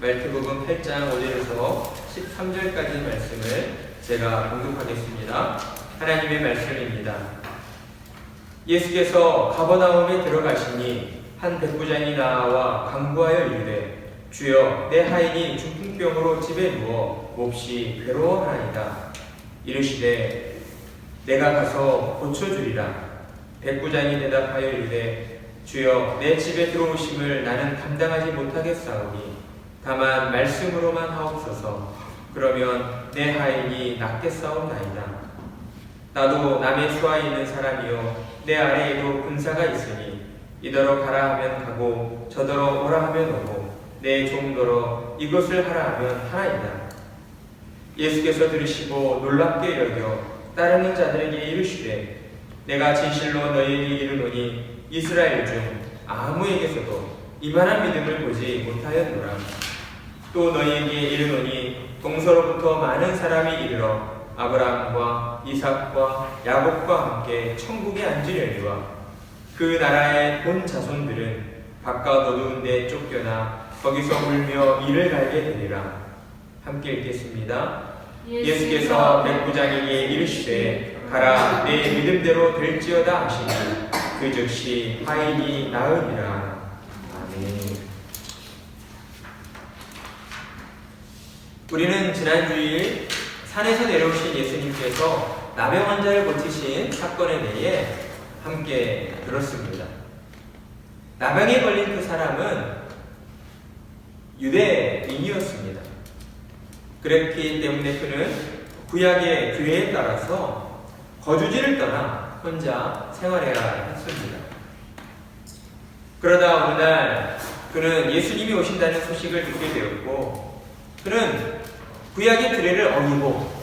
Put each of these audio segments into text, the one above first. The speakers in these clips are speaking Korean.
말트복음 8장 5절에서 13절까지 말씀을 제가 봉독하겠습니다. 하나님의 말씀입니다. 예수께서 가버나움에 들어가시니 한 백부장이 나와 간구하여 이르되 주여 내 하인이 중풍병으로 집에 누워 몹시 괴로워하나이다. 이르시되 내가 가서 고쳐주리라. 백부장이 대답하여 이르되 주여 내 집에 들어오심을 나는 감당하지 못하겠사오니 다만 말씀으로만 하옵소서. 그러면 내 하인이 낫겠사옵나이다. 나도 남의 수하에 있는 사람이요 내 아래에도 군사가 있으니 이더러 가라 하면 가고 저더러 오라 하면 오고 내 종더러 이것을 하라 하면 하나이다. 예수께서 들으시고 놀랍게 여겨 따르는 자들에게 이르시되 내가 진실로 너희에게 이르노니 이스라엘 중 아무에게서도 이만한 믿음을 보지 못하였노라. 또 너희에게 이르노니 동서로부터 많은 사람이 이르러 아브라함과 이삭과 야곱과 함께 천국에 앉으려니와 그 나라의 본 자손들은 바깥 어두운 데 쫓겨나 거기서 울며 이를 갈게 되리라. 함께 읽겠습니다. 예수께서 백부장에게 이르시되 가라 내 믿음대로 될지어다 하시니 그 즉시 하인이 나으니라. 아멘. 우리는 지난 주일 산에서 내려오신 예수님께서 나병 환자를 고치신 사건에 대해 함께 들었습니다. 나병에 걸린 그 사람은 유대인이었습니다. 그랬기 때문에 그는 구약의 규례에 따라서 거주지를 떠나 혼자 생활해야 했습니다. 그러다 어느 날 그는 예수님이 오신다는 소식을 듣게 되었고 그는 구약의 규례를 어기고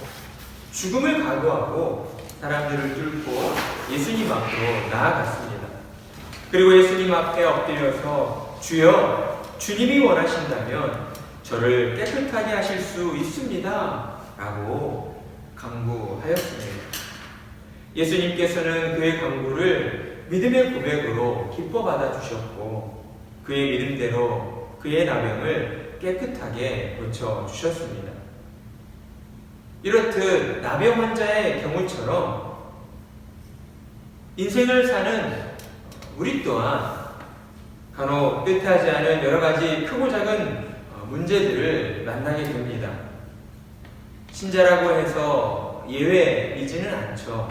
죽음을 각오하고 사람들을 뚫고 예수님 앞으로 나아갔습니다. 그리고 예수님 앞에 엎드려서 주여 주님이 원하신다면 저를 깨끗하게 하실 수 있습니다 라고 간구하였습니다. 예수님께서는 그의 간구를 믿음의 고백으로 기뻐 받아주셨고 그의 믿음대로 그의 나병을 깨끗하게 고쳐주셨습니다. 이렇듯 나병 환자의 경우처럼 인생을 사는 우리 또한 간혹 뜻하지 않은 여러 가지 크고 작은 문제들을 만나게 됩니다. 신자라고 해서 예외이지는 않죠.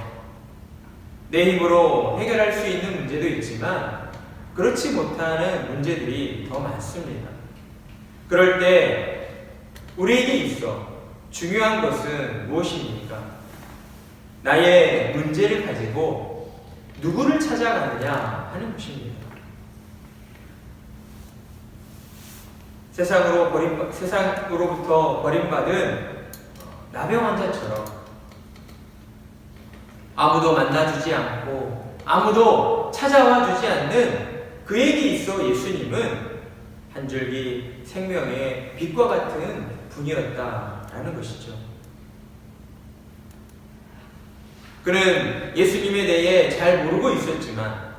내 힘으로 해결할 수 있는 문제도 있지만 그렇지 못하는 문제들이 더 많습니다. 그럴 때 우리에게 있어 중요한 것은 무엇입니까? 나의 문제를 가지고 누구를 찾아가느냐 하는 것입니다. 세상으로부터 버림받은 나병 환자처럼 아무도 만나주지 않고 아무도 찾아와 주지 않는 그에게 있어 예수님은 한 줄기 생명의 빛과 같은 분이었다라는 것이죠. 그는 예수님에 대해 잘 모르고 있었지만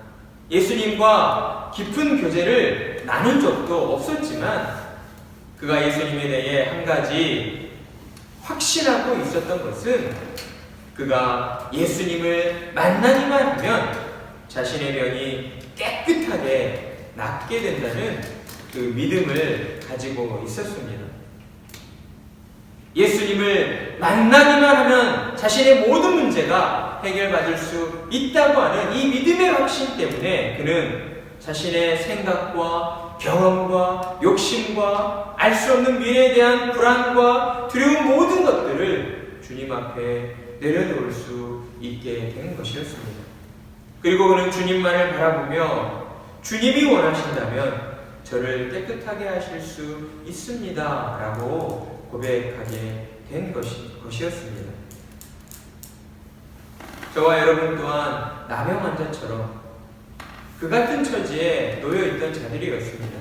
예수님과 깊은 교제를 나눈 적도 없었지만 그가 예수님에 대해 한 가지 확신하고 있었던 것은 그가 예수님을 만나기만 하면 자신의 병이 깨끗하게 낫게 된다는 그 믿음을 가지고 있었습니다. 예수님을 만나기만 하면 자신의 모든 문제가 해결받을 수 있다고 하는 이 믿음의 확신 때문에 그는 자신의 생각과 경험과 욕심과 알 수 없는 미래에 대한 불안과 두려운 모든 것들을 주님 앞에 내려놓을 수 있게 된 것이었습니다. 그리고 그는 주님만을 바라보며 주님이 원하신다면 저를 깨끗하게 하실 수 있습니다 라고 고백하게 된 것이었습니다. 저와 여러분 또한 나병 환자처럼 그 같은 처지에 놓여있던 자들이었습니다.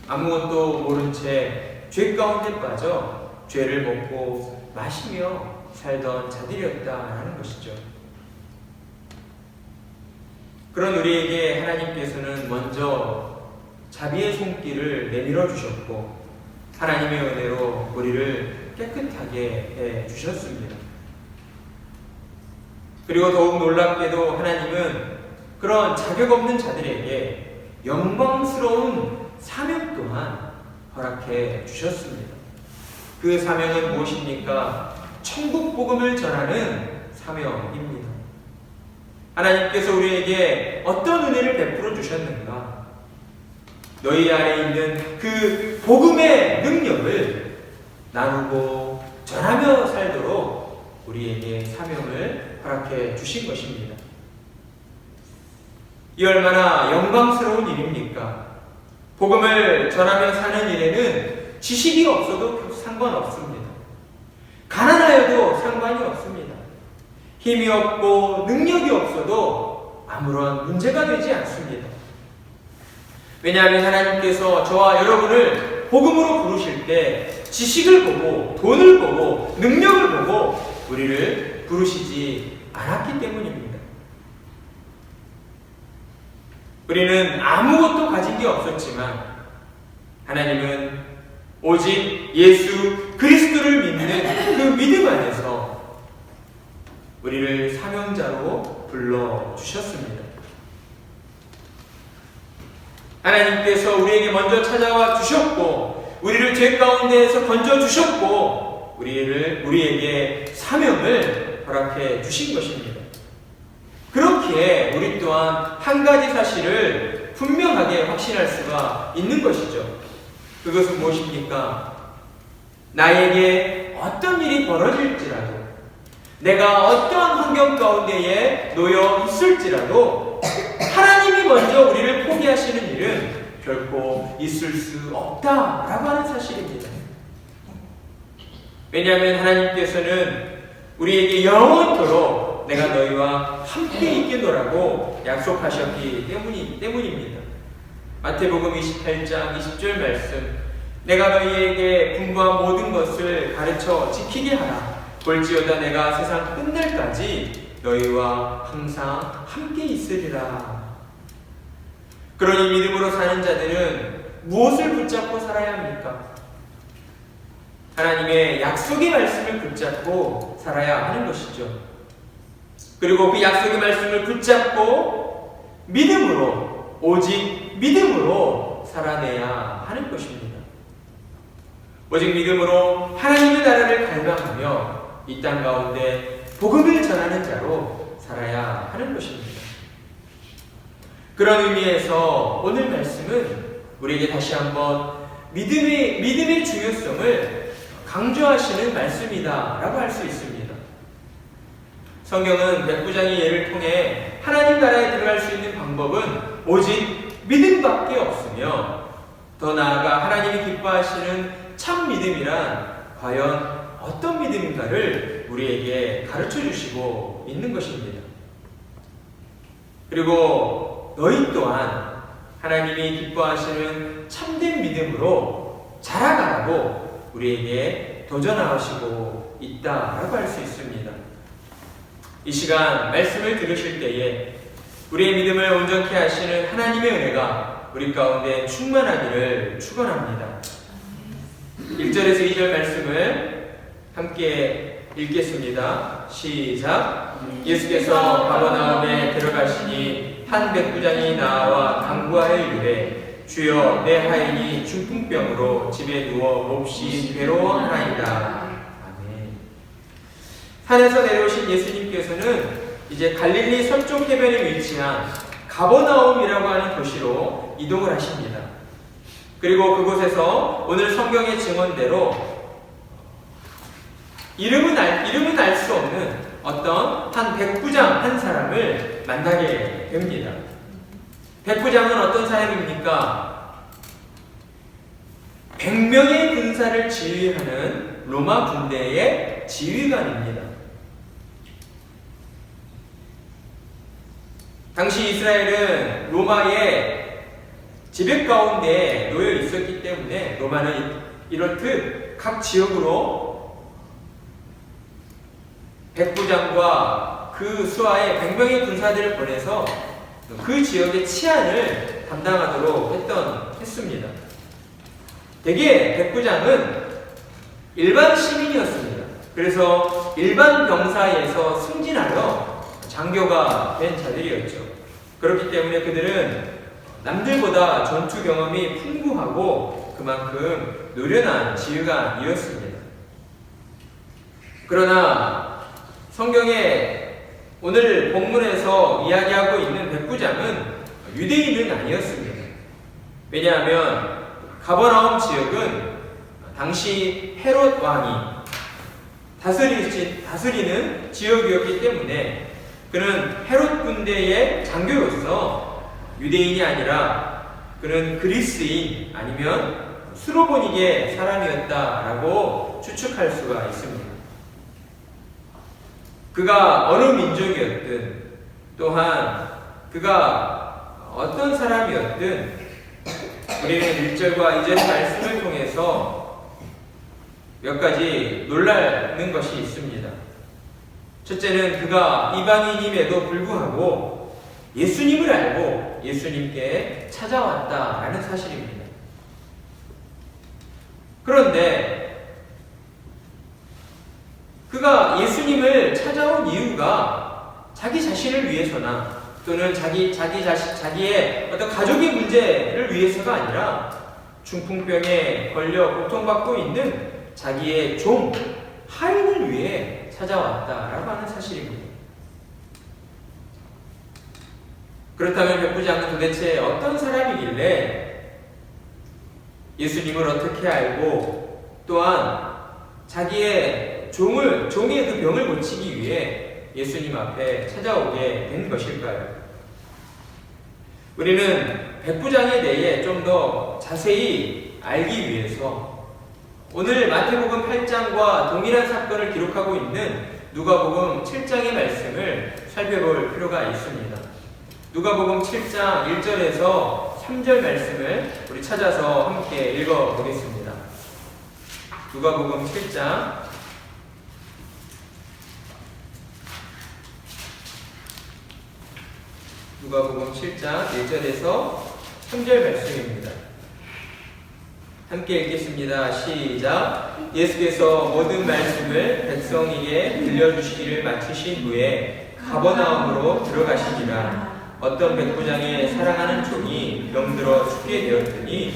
아무것도 모른 채 죄 가운데 빠져 죄를 먹고 마시며 살던 자들이었다라는 것이죠. 그런 우리에게 하나님께서는 먼저 자비의 손길을 내밀어 주셨고 하나님의 은혜로 우리를 깨끗하게 해 주셨습니다. 그리고 더욱 놀랍게도 하나님은 그런 자격 없는 자들에게 영광스러운 사명 또한 허락해 주셨습니다. 그 사명은 무엇입니까? 천국 복음을 전하는 사명입니다. 하나님께서 우리에게 어떤 은혜를 베풀어 주셨는가? 너희 안에 있는 그 복음의 능력을 나누고 전하며 살도록 우리에게 사명을 허락해 주신 것입니다. 이 얼마나 영광스러운 일입니까? 복음을 전하며 사는 일에는 지식이 없어도 상관없습니다. 가난하여도 상관이 없습니다. 힘이 없고 능력이 없어도 아무런 문제가 되지 않습니다. 왜냐하면 하나님께서 저와 여러분을 복음으로 부르실 때 지식을 보고 돈을 보고 능력을 보고 우리를 부르시지 않았기 때문입니다. 우리는 아무것도 가진 게 없었지만 하나님은 오직 예수 그리스도를 믿는 그 믿음 안에서 우리를 사명자로 불러주셨습니다. 하나님께서 우리에게 먼저 찾아와 주셨고 우리를 죄 가운데에서 건져주셨고 우리에게 사명을 허락해 주신 것입니다. 그렇기에 우리 또한 한 가지 사실을 분명하게 확신할 수가 있는 것이죠. 그것은 무엇입니까? 나에게 어떤 일이 벌어질지라도 내가 어떠한 환경 가운데에 놓여 있을지라도 하나님이 먼저 우리를 포기하시는 일은 결코 있을 수 없다라고 하는 사실입니다. 왜냐하면 하나님께서는 우리에게 영원토록 내가 너희와 함께 있겠노라고 약속하셨기 때문입니다. 마태복음 28장 20절 말씀, 내가 너희에게 분부한 모든 것을 가르쳐 지키게 하라. 볼지어다 내가 세상 끝날까지 너희와 항상 함께 있으리라. 그러니 믿음으로 사는 자들은 무엇을 붙잡고 살아야 합니까? 하나님의 약속의 말씀을 붙잡고 살아야 하는 것이죠. 그리고 그 약속의 말씀을 붙잡고 믿음으로, 오직 믿음으로 살아내야 하는 것입니다. 오직 믿음으로 하나님의 나라를 갈망하며 이 땅 가운데 복음을 전하는 자로 살아야 하는 것입니다. 그런 의미에서 오늘 말씀은 우리에게 다시 한번 믿음의 중요성을 강조하시는 말씀이다 라고 할 수 있습니다. 성경은 백부장의 예를 통해 하나님 나라에 들어갈 수 있는 방법은 오직 믿음밖에 없으며 더 나아가 하나님이 기뻐하시는 참 믿음이란 과연 어떤 믿음인가를 우리에게 가르쳐 주시고 있는 것입니다. 그리고 너희 또한 하나님이 기뻐하시는 참된 믿음으로 자라가라고 우리에게 도전하시고 있다라고 할 수 있습니다. 이 시간 말씀을 들으실 때에 우리의 믿음을 온전케 하시는 하나님의 은혜가 우리 가운데 충만하기를 축원합니다. 1절에서 2절 말씀을 함께 읽겠습니다. 시작. 예수께서 가버나움에 들어가시니 한 백부장이 나와 간구하여 이르되 주여 내 하인이 중풍병으로 집에 누워 몹시 괴로워하나이다. 아멘. 산에서 내려오신 예수님께서는 이제 갈릴리 서쪽 해변에 위치한 가버나움이라고 하는 도시로 이동을 하십니다. 그리고 그곳에서 오늘 성경의 증언대로 이름은 알 수 없는 어떤 한 백부장 한 사람을 만나게 됩니다. 백부장은 어떤 사람입니까? 100명의 군사를 지휘하는 로마 군대의 지휘관입니다. 당시 이스라엘은 로마의 지배 가운데 놓여 있었기 때문에 로마는 이렇듯 각 지역으로 백부장과 그 수하의 100명의 군사들을 보내서 그 지역의 치안을 담당하도록 했습니다. 대개 백부장은 일반 시민이었습니다. 그래서 일반 병사에서 승진하여 장교가 된 자들이었죠. 그렇기 때문에 그들은 남들보다 전투 경험이 풍부하고 그만큼 노련한 지휘관이었습니다. 그러나 성경에 오늘 본문에서 이야기하고 있는 백부장은 유대인은 아니었습니다. 왜냐하면 가버나움 지역은 당시 헤롯 왕이 다스리는 지역이었기 때문에 그는 헤롯 군대의 장교로서 유대인이 아니라 그는 그리스인 아니면 수로보닉의 사람이었다라고 추측할 수가 있습니다. 그가 어느 민족이었든 또한 그가 어떤 사람이었든 우리는 1절과 2절의 말씀을 통해서 몇 가지 놀라는 것이 있습니다. 첫째는 그가 이방인임에도 불구하고 예수님을 알고 예수님께 찾아왔다라는 사실입니다. 그런데 그가 예수님을 찾아온 이유가 자기 자신을 위해서나 또는 자기의 어떤 가족의 문제를 위해서가 아니라 중풍병에 걸려 고통받고 있는 자기의 종, 하인을 위해 찾아왔다라고 하는 사실입니다. 그렇다면 백부장은 도대체 어떤 사람이길래 예수님을 어떻게 알고 또한 자기의 종의 그 병을 고치기 위해 예수님 앞에 찾아오게 된 것일까요? 우리는 백부장에 대해 좀 더 자세히 알기 위해서 오늘 마태복음 8장과 동일한 사건을 기록하고 있는 누가복음 7장의 말씀을 살펴볼 필요가 있습니다. 누가복음 7장 1절에서 3절 말씀을 우리 찾아서 함께 읽어보겠습니다. 누가복음 7장 1절에서 3절 말씀입니다. 함께 읽겠습니다. 시작. 예수께서 모든 말씀을 백성에게 들려주시기를 마치신 후에 가버나움으로 들어가시니라. 어떤 백부장의 사랑하는 종이 병들어 죽게 되었더니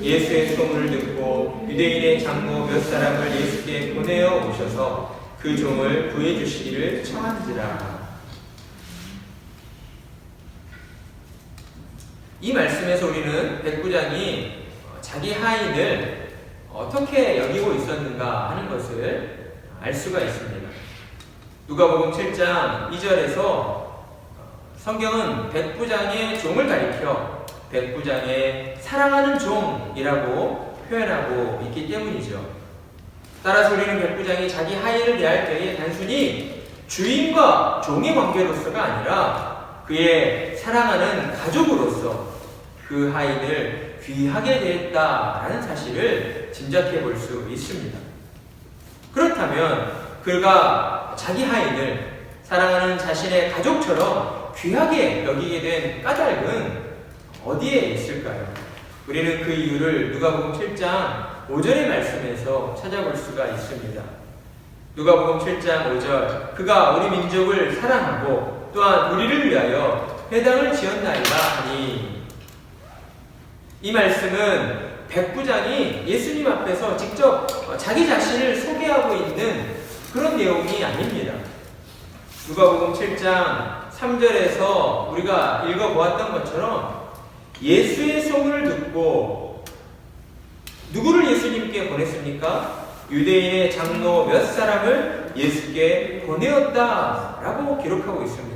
예수의 소문을 듣고 유대인의 장로 몇 사람을 예수께 보내어 오셔서 그 종을 구해주시기를 청한지라. 이 말씀에서 우리는 백부장이 자기 하인을 어떻게 여기고 있었는가 하는 것을 알 수가 있습니다. 누가복음 7장 2절에서 성경은 백부장의 종을 가리켜 백부장의 사랑하는 종이라고 표현하고 있기 때문이죠. 따라서 우리는 백부장이 자기 하인을 대할 때에 단순히 주인과 종의 관계로서가 아니라 그의 사랑하는 가족으로서 그 하인을 귀하게 대했다라는 사실을 짐작해 볼 수 있습니다. 그렇다면 그가 자기 하인을 사랑하는 자신의 가족처럼 귀하게 여기게 된 까닭은 어디에 있을까요? 우리는 그 이유를 누가복음 7장 5절의 말씀에서 찾아볼 수가 있습니다. 누가복음 7장 5절 그가 우리 민족을 사랑하고 또한 우리를 위하여 회당을 지었나이다 하니 이 말씀은 백부장이 예수님 앞에서 직접 자기 자신을 소개하고 있는 그런 내용이 아닙니다. 누가복음 7장 3절에서 우리가 읽어보았던 것처럼 예수의 소문을 듣고 누구를 예수님께 보냈습니까? 유대인의 장로 몇 사람을 예수께 보내었다라고 기록하고 있습니다.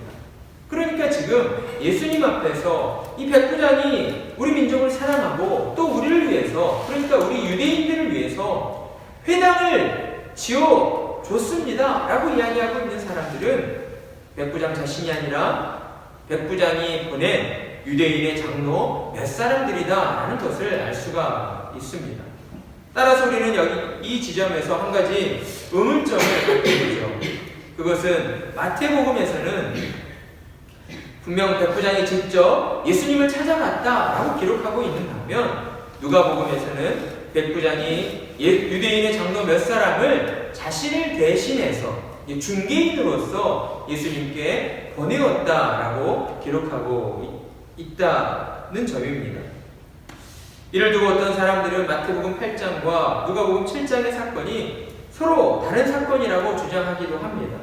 그러니까 지금 예수님 앞에서 이 백부장이 우리 민족을 사랑하고 또 우리를 위해서, 그러니까 우리 유대인들을 위해서 회당을 지어줬습니다 라고 이야기하고 있는 사람들은 백부장 자신이 아니라 백부장이 보낸 유대인의 장로 몇 사람들이다 라는 것을 알 수가 있습니다. 따라서 우리는 여기 이 지점에서 한 가지 의문점을 갖게 되죠. 그것은 마태복음에서는 분명 백부장이 직접 예수님을 찾아갔다라고 기록하고 있는 반면 누가복음에서는 백부장이 유대인의 장로 몇 사람을 자신을 대신해서 중개인으로서 예수님께 보내었다라고 기록하고 있다는 점입니다. 이를 두고 어떤 사람들은 마태복음 8장과 누가복음 7장의 사건이 서로 다른 사건이라고 주장하기도 합니다.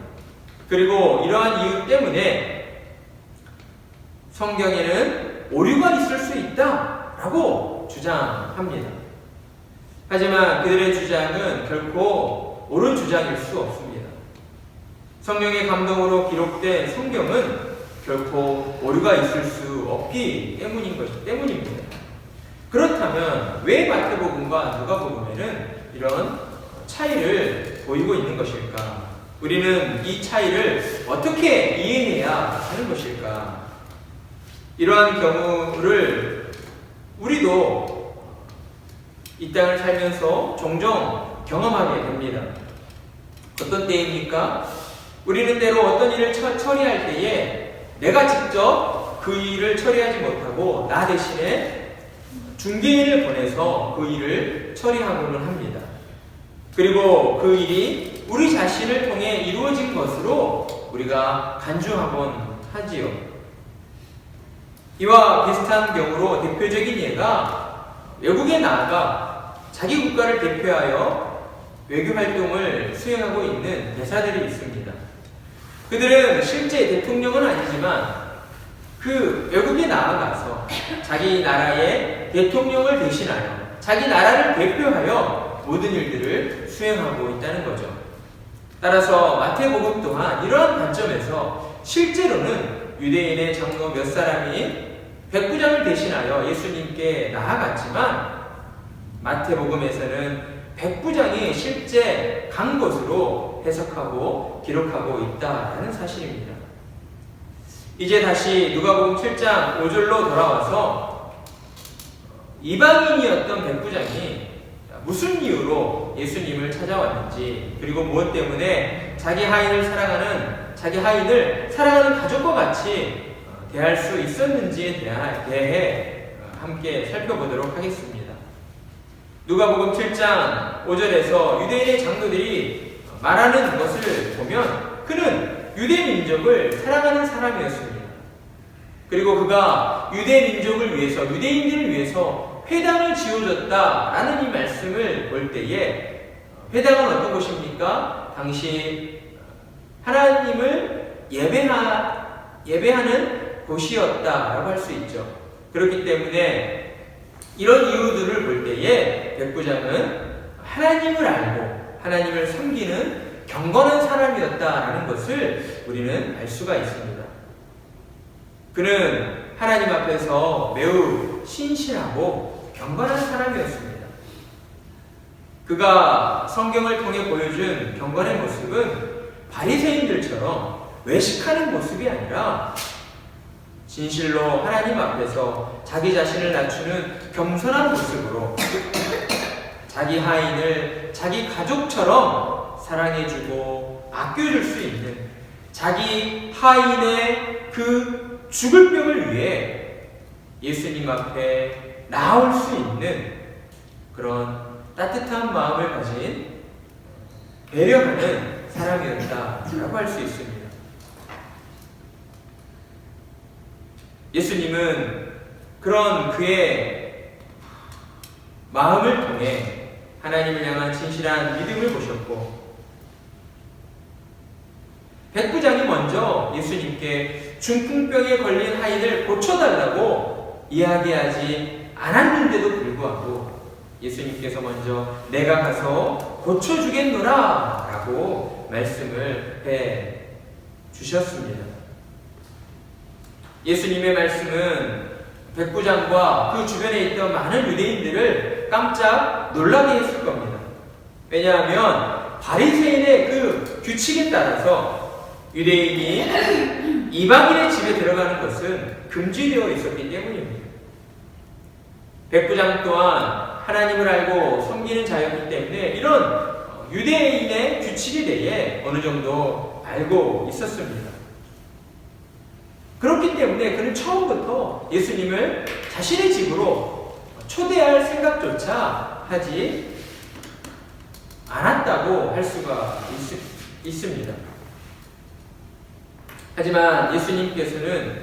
그리고 이러한 이유 때문에 성경에는 오류가 있을 수 있다라고 주장합니다. 하지만 그들의 주장은 결코 옳은 주장일 수 없습니다. 성령의 감동으로 기록된 성경은 결코 오류가 있을 수 없기 때문입니다. 그렇다면 왜 마태복음과 누가복음에는 이런 차이를 보이고 있는 것일까? 우리는 이 차이를 어떻게 이해해야 하는 것일까? 이러한 경우를 우리도 이 땅을 살면서 종종 경험하게 됩니다. 어떤 때입니까? 우리는 때로 어떤 일을 처리할 때에 내가 직접 그 일을 처리하지 못하고 나 대신에 중개인을 보내서 그 일을 처리하고는 합니다. 그리고 그 일이 우리 자신을 통해 이루어진 것으로 우리가 간주하곤 하지요. 이와 비슷한 경우로 대표적인 예가 외국에 나아가 자기 국가를 대표하여 외교 활동을 수행하고 있는 대사들이 있습니다. 그들은 실제 대통령은 아니지만 그 외국에 나아가서 자기 나라의 대통령을 대신하여 자기 나라를 대표하여 모든 일들을 수행하고 있다는 거죠. 따라서 마태복음 또한 이러한 관점에서 실제로는 유대인의 장로 몇 사람이 백부장을 대신하여 예수님께 나아갔지만 마태복음에서는 백부장이 실제 간 것으로 해석하고 기록하고 있다는 사실입니다. 이제 다시 누가복음 7장 5절로 돌아와서 이방인이었던 백부장이 무슨 이유로 예수님을 찾아왔는지, 그리고 무엇 때문에 자기 하인을 사랑하는 가족과 같이 대할 수 있었는지에 대해 함께 살펴보도록 하겠습니다. 누가복음 7장 5절에서 유대인의 장로들이 말하는 것을 보면 그는 유대 민족을 사랑하는 사람이었습니다. 그리고 그가 유대 민족을 위해서, 유대인들을 위해서 회당을 지어줬다라는 이 말씀을 볼 때에 회당은 어떤 곳입니까? 당시 하나님을 예배하는 곳이었다라고 할 수 있죠. 그렇기 때문에 이런 이유들을 볼 때에 백부장은 하나님을 알고 하나님을 섬기는 경건한 사람이었다라는 것을 우리는 알 수가 있습니다. 그는 하나님 앞에서 매우 신실하고 경건한 사람이었습니다. 그가 성경을 통해 보여준 경건의 모습은 바리새인들처럼 외식하는 모습이 아니라 진실로 하나님 앞에서 자기 자신을 낮추는 겸손한 모습으로 자기 하인을 자기 가족처럼 사랑해주고 아껴줄 수 있는, 자기 하인의 그 죽을 병을 위해 예수님 앞에 나올 수 있는 그런 따뜻한 마음을 가진 배려하는 사람이었다라고 할 수 있습니다. 예수님은 그런 그의 마음을 통해 하나님을 향한 진실한 믿음을 보셨고, 백부장이 먼저 예수님께 중풍병에 걸린 하인을 고쳐달라고 이야기하지 않았는데도 불구하고 예수님께서 먼저 내가 가서 고쳐주겠노라 라고 말씀을 해 주셨습니다. 예수님의 말씀은 백부장과 그 주변에 있던 많은 유대인들을 깜짝 놀라게 했을 겁니다. 왜냐하면 바리새인의 그 규칙에 따라서 유대인이 이방인의 집에 들어가는 것은 금지되어 있었기 때문입니다. 백부장 또한 하나님을 알고 섬기는 자였기 때문에 이런 유대인의 규칙에 대해 어느 정도 알고 있었습니다. 그렇기 때문에 그는 처음부터 예수님을 자신의 집으로 초대할 생각조차 하지 않았다고 할 수가 있습니다. 하지만 예수님께서는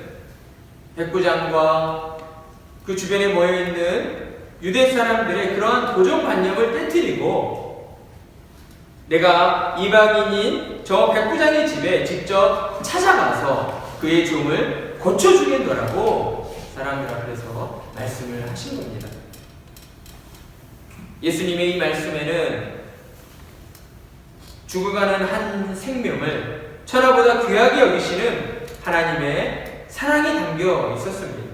백부장과 그 주변에 모여있는 유대 사람들의 그러한 고정관념을 깨트리고 내가 이방인인 저 백부장의 집에 직접 찾아가서 그의 종을 고쳐주겠노라고 사람들 앞에서 말씀을 하신 겁니다. 예수님의 이 말씀에는 죽어가는 한 생명을 천하보다 귀하게 여기시는 하나님의 사랑이 담겨 있었습니다.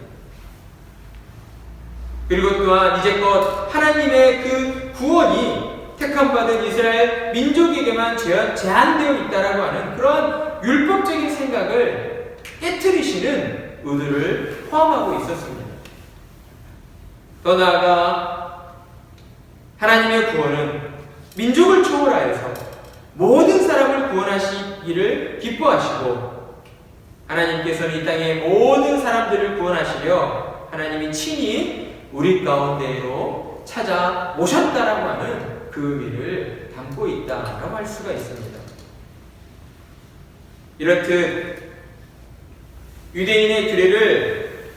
그리고 또한 이제껏 하나님의 그 구원이 택함받은 이스라엘 민족에게만 제한되어 있다라고 하는 그런 율법적인 생각을 깨트리시는 의도를 포함하고 있었습니다. 더 나아가 하나님의 구원은 민족을 초월하여서 모든 사람을 구원하시기를 기뻐하시고 하나님께서는 이 땅의 모든 사람들을 구원하시려 하나님이 친히 우리 가운데로 찾아 오셨다라고 하는 그 의미를 담고 있다라고 할 수가 있습니다. 이렇듯 유대인의 규례를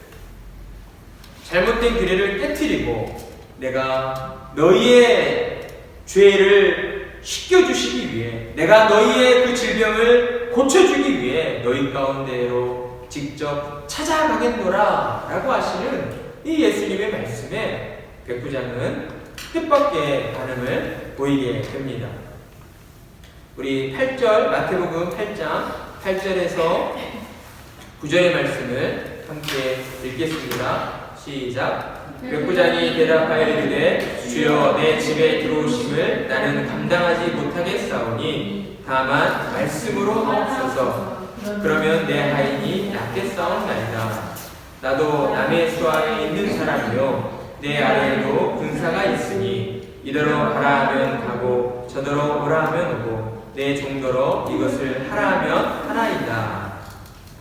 잘못된 규례를 깨트리고 내가 너희의 죄를 씻겨주시기 위해 내가 너희의 그 질병을 고쳐주기 위해 너희 가운데로 직접 찾아가겠노라 라고 하시는 이 예수님의 말씀에 백부장은 뜻밖의 반응을 보이게 됩니다. 우리 8절 마태복음 8장 8절에서 9절의 말씀을 함께 읽겠습니다. 시작. 백부장이 대답하여 이르되 주여 내 집에 들어오심을 나는 감당하지 못하겠사오니 다만 말씀으로 하옵소서. 그러면 내 하인이 낫겠사옵나이다. 나도 남의 수하에 있는 사람이요 내 아래에도 군사가 있으니 이더러 가라 하면 가고 저더러 오라 하면 오고 내 종더러 이것을 하라 하면 하나이다.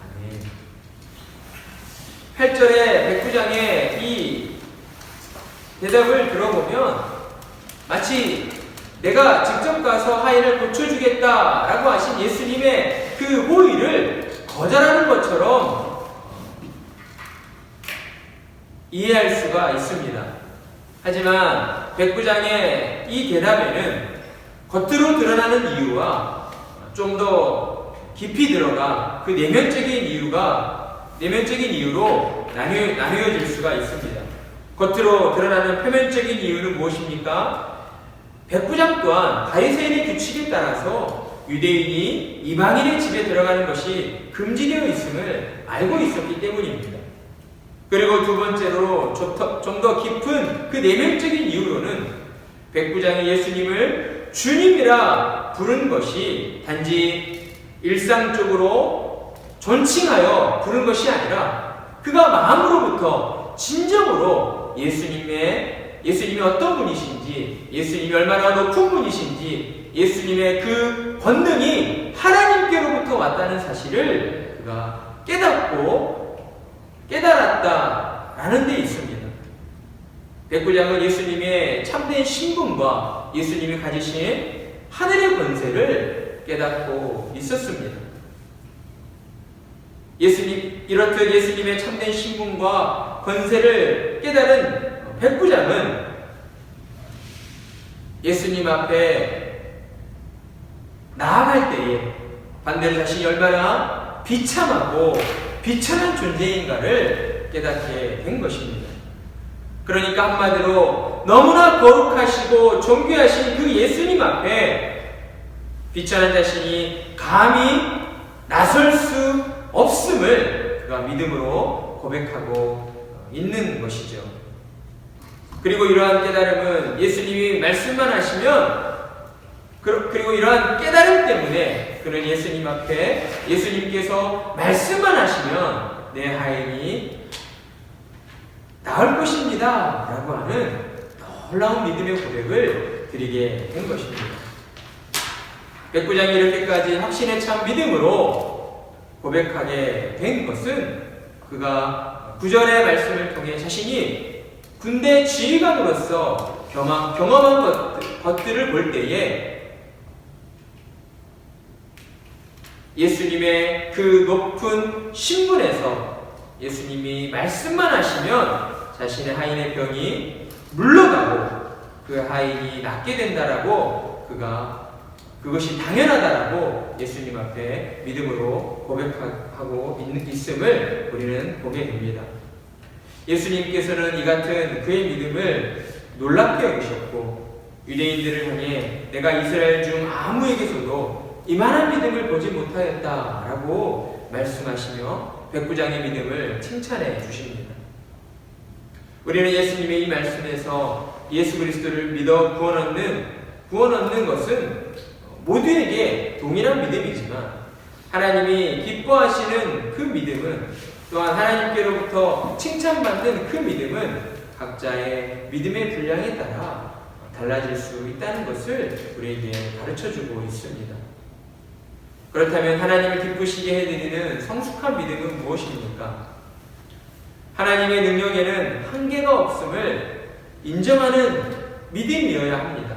아멘. 8절의 백부장의 이 대답을 들어보면 마치 내가 직접 가서 하인을 고쳐주겠다라고 하신 예수님의 그 호의를 거절하는 것처럼 이해할 수가 있습니다. 하지만 백부장의 이 대답에는 겉으로 드러나는 이유와 좀 더 깊이 들어가 그 내면적인 이유로 나뉘어질 수가 있습니다. 겉으로 드러나는 표면적인 이유는 무엇입니까? 백부장 또한 바리새인의 규칙에 따라서 유대인이 이방인의 집에 들어가는 것이 금지되어 있음을 알고 있었기 때문입니다. 그리고 두 번째로 좀 더 깊은 그 내면적인 이유로는 백부장이 예수님을 주님이라 부른 것이 단지 일상적으로 존칭하여 부른 것이 아니라 그가 마음으로부터 진정으로 예수님이 어떤 분이신지, 예수님이 얼마나 높은 분이신지, 예수님의 그 권능이 하나님께로부터 왔다는 사실을 그가 깨달았다라는 데 있습니다. 백부장은 예수님의 참된 신분과 예수님이 가지신 하늘의 권세를 깨닫고 있었습니다. 이렇듯 예수님의 참된 신분과 권세를 깨달은 백부장은 예수님 앞에 나아갈 때에 반대로 자신이 얼마나 비참하고 비천한 존재인가를 깨닫게 된 것입니다. 그러니까 한마디로 너무나 거룩하시고 존귀하신 그 예수님 앞에 비천한 자신이 감히 나설 수 없음을 그가 믿음으로 고백하고 있는 것이죠. 그리고 이러한 깨달음은 예수님이 말씀만 하시면 그리고 이러한 깨달음 때문에 그는 예수님 앞에 예수님께서 말씀만 하시면 내 하인이 나을 것입니다 라고 하는 놀라운 믿음의 고백을 드리게 된 것입니다. 백부장이 이렇게까지 확신에 찬 믿음으로 고백하게 된 것은 그가 9절의 말씀을 통해 자신이 군대 지휘관으로서 경험한 것들을 볼 때에 예수님의 그 높은 신분에서 예수님이 말씀만 하시면 자신의 하인의 병이 물러가고 그 하인이 낫게 된다라고 그것이 당연하다라고 예수님 앞에 믿음으로 고백하고 있음을 우리는 보게 됩니다. 예수님께서는 이 같은 그의 믿음을 놀랍게 여기셨고 유대인들을 향해 내가 이스라엘 중 아무에게서도 이만한 믿음을 보지 못하였다라고 말씀하시며 백부장의 믿음을 칭찬해 주십니다. 우리는 예수님의 이 말씀에서 예수 그리스도를 믿어 구원 얻는 것은 모두에게 동일한 믿음이지만 하나님이 기뻐하시는 그 믿음은 또한 하나님께로부터 칭찬받는 그 믿음은 각자의 믿음의 분량에 따라 달라질 수 있다는 것을 우리에게 가르쳐주고 있습니다. 그렇다면 하나님을 기쁘시게 해드리는 성숙한 믿음은 무엇입니까? 하나님의 능력에는 한계가 없음을 인정하는 믿음이어야 합니다.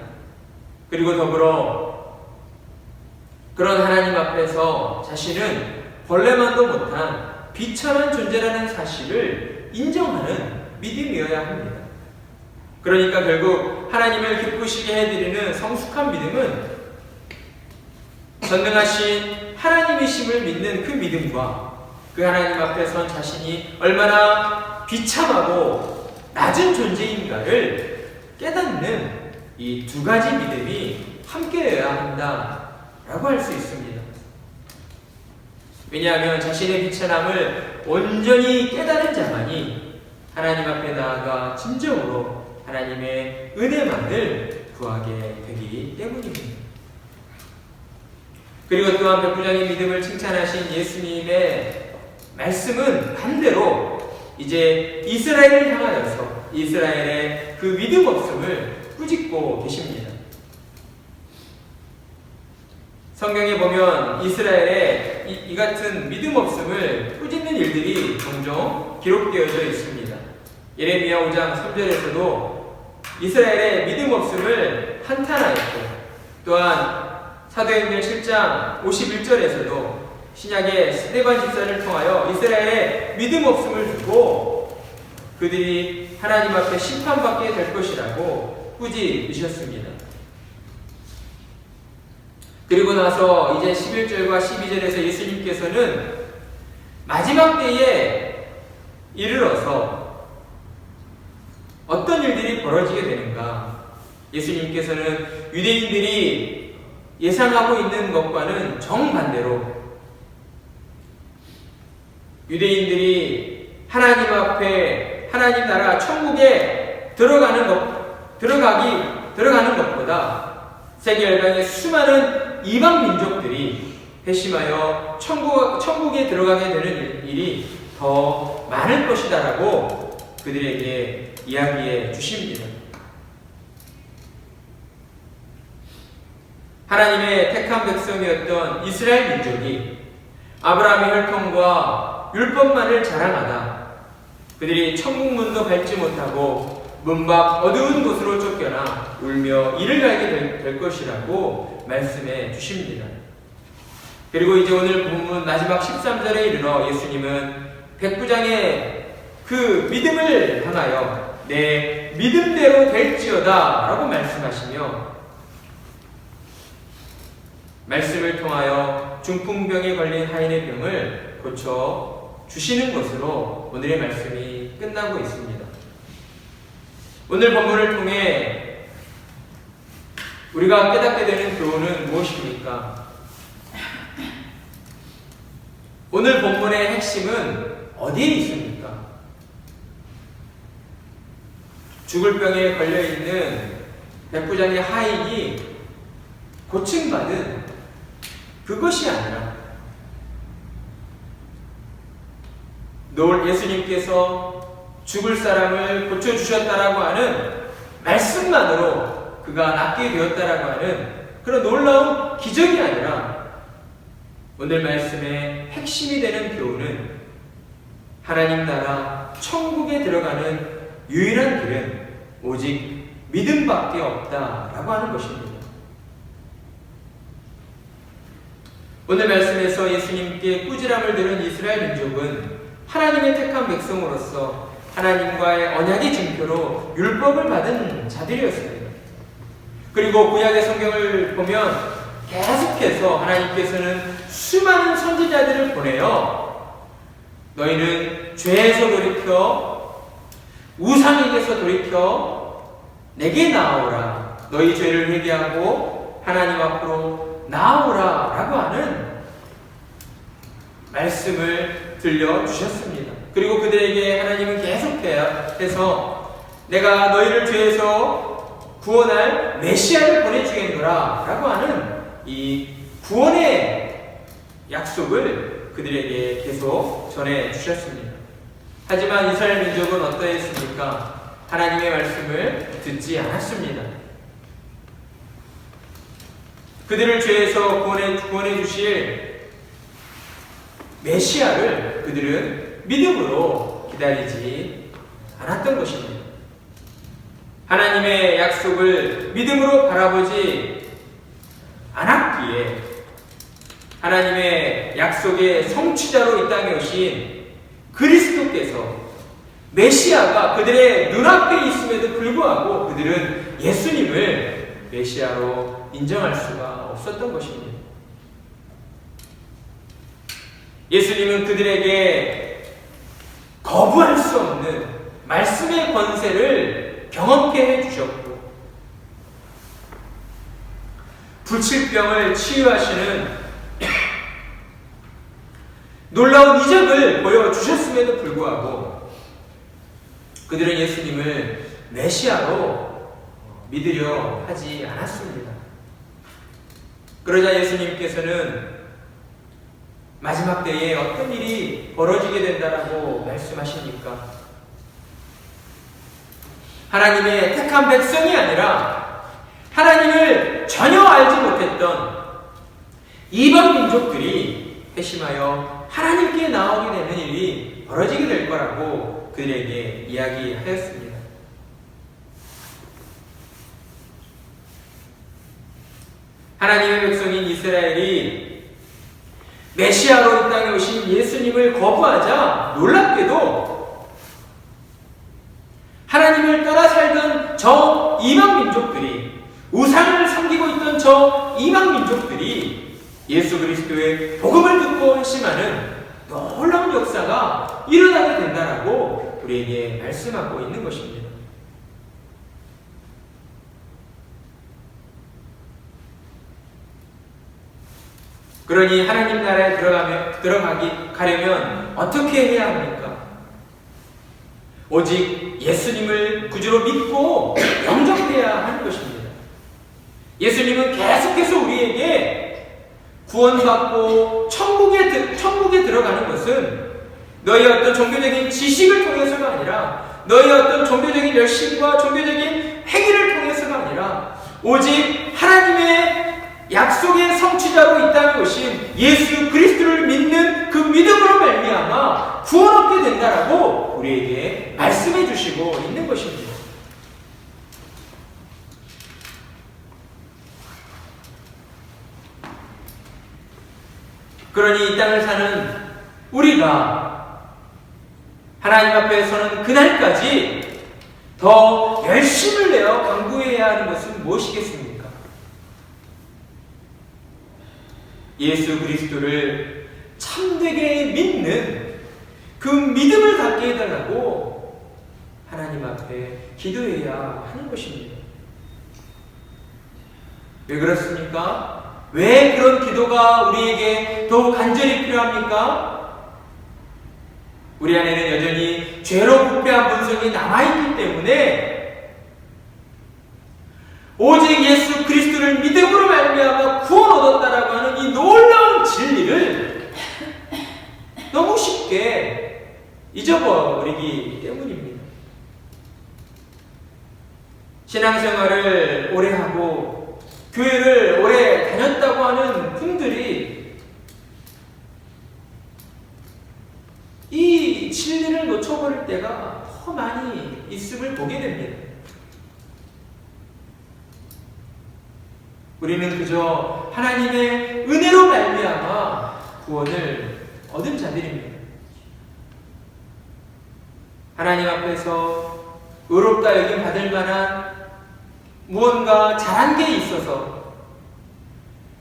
그리고 더불어 그런 하나님 앞에서 자신은 벌레만도 못한 비천한 존재라는 사실을 인정하는 믿음이어야 합니다. 그러니까 결국 하나님을 기쁘시게 해드리는 성숙한 믿음은 전능하신 하나님이심을 믿는 그 믿음과 그 하나님 앞에 선 자신이 얼마나 비참하고 낮은 존재인가를 깨닫는 이 두 가지 믿음이 함께여야 한다라고 할 수 있습니다. 왜냐하면 자신의 비천함을 온전히 깨달은 자만이 하나님 앞에 나아가 진정으로 하나님의 은혜만을 구하게 되기 때문입니다. 그리고 또한 백부장의 믿음을 칭찬하신 예수님의 말씀은 반대로 이제 이스라엘을 향하여서 이스라엘의 그 믿음 없음을 꾸짖고 계십니다. 성경에 보면 이스라엘의 이 같은 믿음 없음을 꾸짖는 일들이 종종 기록되어져 있습니다. 예레미야 5장 3절에서도 이스라엘의 믿음 없음을 한탄하였고 또한 사도행전 7장 51절에서도 신약의 스데반 집사를 통하여 이스라엘의 믿음 없음을 두고 그들이 하나님 앞에 심판받게 될 것이라고 꾸짖으셨습니다. 그리고 나서 이제 11절과 12절에서 예수님께서는 마지막 때에 이르러서 어떤 일들이 벌어지게 되는가? 예수님께서는 유대인들이 예상하고 있는 것과는 정반대로 유대인들이 하나님 앞에 하나님 나라 천국에 들어가는 것보다 세계 열방의 수많은 이방 민족들이 회심하여 천국에 들어가게 되는 일이 더 많을 것이다라고 그들에게 이야기해 주십니다. 하나님의 택한 백성이었던 이스라엘 민족이 아브라함의 혈통과 율법만을 자랑하다 그들이 천국문도 밟지 못하고 문 밖 어두운 곳으로 쫓겨나 울며 이를 갈게 될 것이라고 말씀해 주십니다. 그리고 이제 오늘 본문 마지막 13절에 이르러 예수님은 백부장의 그 믿음을 향하여 내 믿음대로 될지어다 라고 말씀하시며 말씀을 통하여 중풍병에 걸린 하인의 병을 고쳐 주시는 것으로 오늘의 말씀이 끝나고 있습니다. 오늘 본문을 통해 우리가 깨닫게 되는 교훈은 무엇입니까? 오늘 본문의 핵심은 어디에 있습니까? 죽을 병에 걸려있는 백부장의 하인이 고침받은 그것이 아니라 예수님께서 죽을 사람을 고쳐주셨다라고 하는 말씀만으로 그가 낫게 되었다라고 하는 그런 놀라운 기적이 아니라 오늘 말씀의 핵심이 되는 교훈은 하나님 나라 천국에 들어가는 유일한 길은 오직 믿음밖에 없다라고 하는 것입니다. 오늘 말씀에서 예수님께 꾸지람을 들은 이스라엘 민족은 하나님의 택한 백성으로서 하나님과의 언약의 증표로 율법을 받은 자들이었습니다. 그리고 구약의 성경을 보면 계속해서 하나님께서는 수많은 선지자들을 보내어 너희는 죄에서 돌이켜 우상에게서 돌이켜 내게 나아오라, 너희 죄를 회개하고 하나님 앞으로 나아오라 라고 하는 말씀을 들려주셨습니다. 그리고 그들에게 하나님은 계속해서 내가 너희를 죄에서 구원할 메시아를 보내주겠노라 라고 하는 이 구원의 약속을 그들에게 계속 전해주셨습니다. 하지만 이스라엘 민족은 어떠했습니까? 하나님의 말씀을 듣지 않았습니다. 그들을 죄에서 구원해 주실 메시아를 그들은 믿음으로 기다리지 않았던 것입니다. 하나님의 약속을 믿음으로 바라보지 않았기에 하나님의 약속의 성취자로 이 땅에 오신 그리스도께서 메시아가 그들의 눈앞에 있음에도 불구하고 그들은 예수님을 메시아로 인정할 수가 없었던 것입니다. 예수님은 그들에게 거부할 수 없는 말씀의 권세를 경험케 해주셨고 불치병을 치유하시는 놀라운 이적을 보여주셨음에도 불구하고 그들은 예수님을 메시아로 믿으려 하지 않았습니다. 그러자 예수님께서는 마지막 때에 어떤 일이 벌어지게 된다라고 말씀하십니까? 하나님의 택한 백성이 아니라 하나님을 전혀 알지 못했던 이방 민족들이 회심하여 하나님께 나오게 되는 일이 벌어지게 될 거라고 그들에게 이야기하였습니다. 하나님의 백성인 이스라엘이 메시아로 이 땅에 오신 예수님을 거부하자 놀랍게도 하나님을 따라 살던 저 이방 민족들이, 우상을 섬기고 있던 저 이방 민족들이 예수 그리스도의 복음을 듣고 회심하는 놀라운 역사가 일어나게 된다라고 우리에게 말씀하고 있는 것입니다. 그러니 하나님 나라에 가려면 어떻게 해야 합니까? 오직 예수님을 구주로 믿고 영접해야 하는 것입니다. 예수님은 계속해서 우리에게 구원받고 천국에 들어가는 것은 너희 어떤 종교적인 지식을 통해서가 아니라 너희 어떤 종교적인 열심과 종교적인 행위를 통해서가 아니라 오직 하나님의 약속의 성취자로 이 땅에 오신 예수 그리스도를 믿는 그 믿음으로 말미암아 구원 얻게 된다라고 우리에게 말씀해 주시고 있는 것입니다. 그러니 이 땅을 사는 우리가 하나님 앞에 서는 그날까지 더 열심을 내어 강구해야 하는 것은 무엇이겠습니까? 예수 그리스도를 참되게 믿는 그 믿음을 갖게 해달라고 하나님 앞에 기도해야 하는 것입니다. 왜 그렇습니까? 왜 그런 기도가 우리에게 더욱 간절히 필요합니까? 우리 안에는 여전히 죄로 부패한 본성이 남아있기 때문에 오직 예수 그리스도를 믿음으로 말미암아 구원 얻었다라고 하는 이 놀라운 진리를 너무 쉽게 잊어버리기 때문입니다. 신앙생활을 오래 하고 교회를 오래 다녔다고 하는 분들이 진리를 놓쳐버릴 때가 더 많이 있음을 보게 됩니다. 우리는 그저 하나님의 은혜로 말미암아 구원을 얻은 자들입니다. 하나님 앞에서 의롭다 여김 받을 만한 무언가 잘한 게 있어서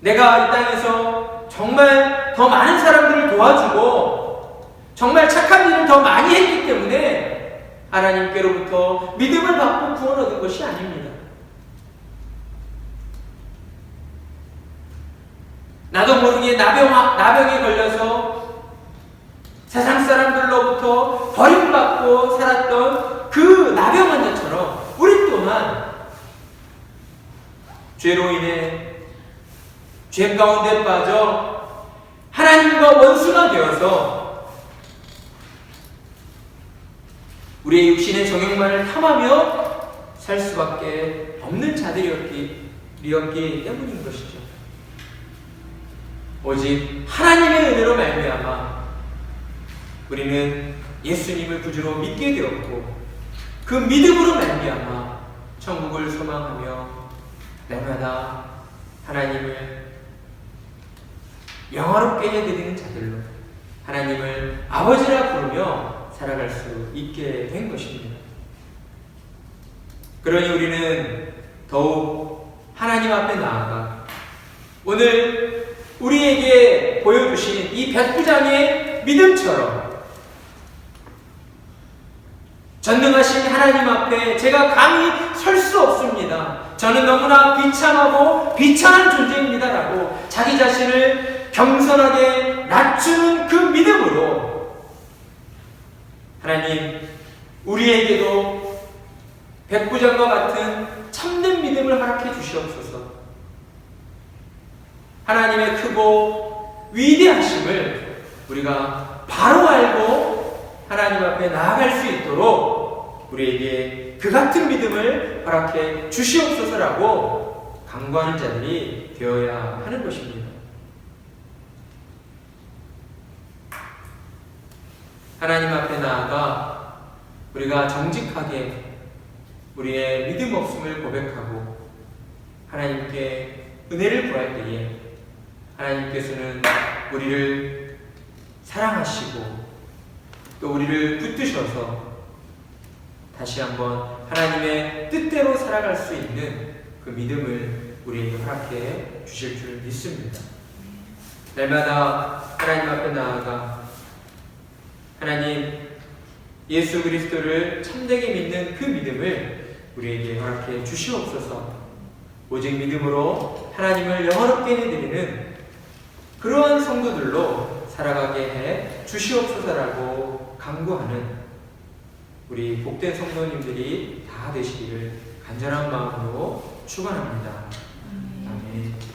내가 이 땅에서 정말 더 많은 사람들을 도와주고 정말 착한 일을 더 많이 했기 때문에 하나님께로부터 믿음을 받고 구원 얻은 것이 아닙니다. 나도 모르게 나병에 걸려서 세상 사람들로부터 버림받고 살았던 그 나병 환자처럼 우리 또한 죄로 인해 죄 가운데 빠져 하나님과 원수가 되어서 우리의 육신의 정욕만을 탐하며 살 수밖에 없는 자들이었기 때문인 것이죠. 오직 하나님의 은혜로 말미암아 우리는 예수님을 구주로 믿게 되었고 그 믿음으로 말미암아 천국을 소망하며 날마다 하나님을 영화롭게 해드리는 자들로 하나님을 아버지라 부르며 살아갈 수 있게 된 것입니다. 그러니 우리는 더욱 하나님 앞에 나아가 오늘 우리에게 보여주신 이 백부장의 믿음처럼 전능하신 하나님 앞에 제가 감히 설 수 없습니다. 저는 너무나 비참하고 비참한 존재입니다. 라고 자기 자신을 겸손하게 낮추는 그 믿음으로 하나님 우리에게도 백부장과 같은 참된 믿음을 허락해 주시옵소서. 하나님의 크고 위대하심을 우리가 바로 알고 하나님 앞에 나아갈 수 있도록 우리에게 그 같은 믿음을 허락해 주시옵소서라고 간구하는 자들이 되어야 하는 것입니다. 하나님 앞에 나아가 우리가 정직하게 우리의 믿음 없음을 고백하고 하나님께 은혜를 구할 때에 하나님께서는 우리를 사랑하시고 또 우리를 붙드셔서 다시 한번 하나님의 뜻대로 살아갈 수 있는 그 믿음을 우리에게 허락해 주실 줄 믿습니다. 날마다 하나님 앞에 나아가 하나님 예수 그리스도를 참되게 믿는 그 믿음을 우리에게 허락해 주시옵소서. 오직 믿음으로 하나님을 영화롭게 해드리는 그러한 성도들로 살아가게 해 주시옵소서라고 간구하는 우리 복된 성도님들이 다 되시기를 간절한 마음으로 축원합니다. 아멘.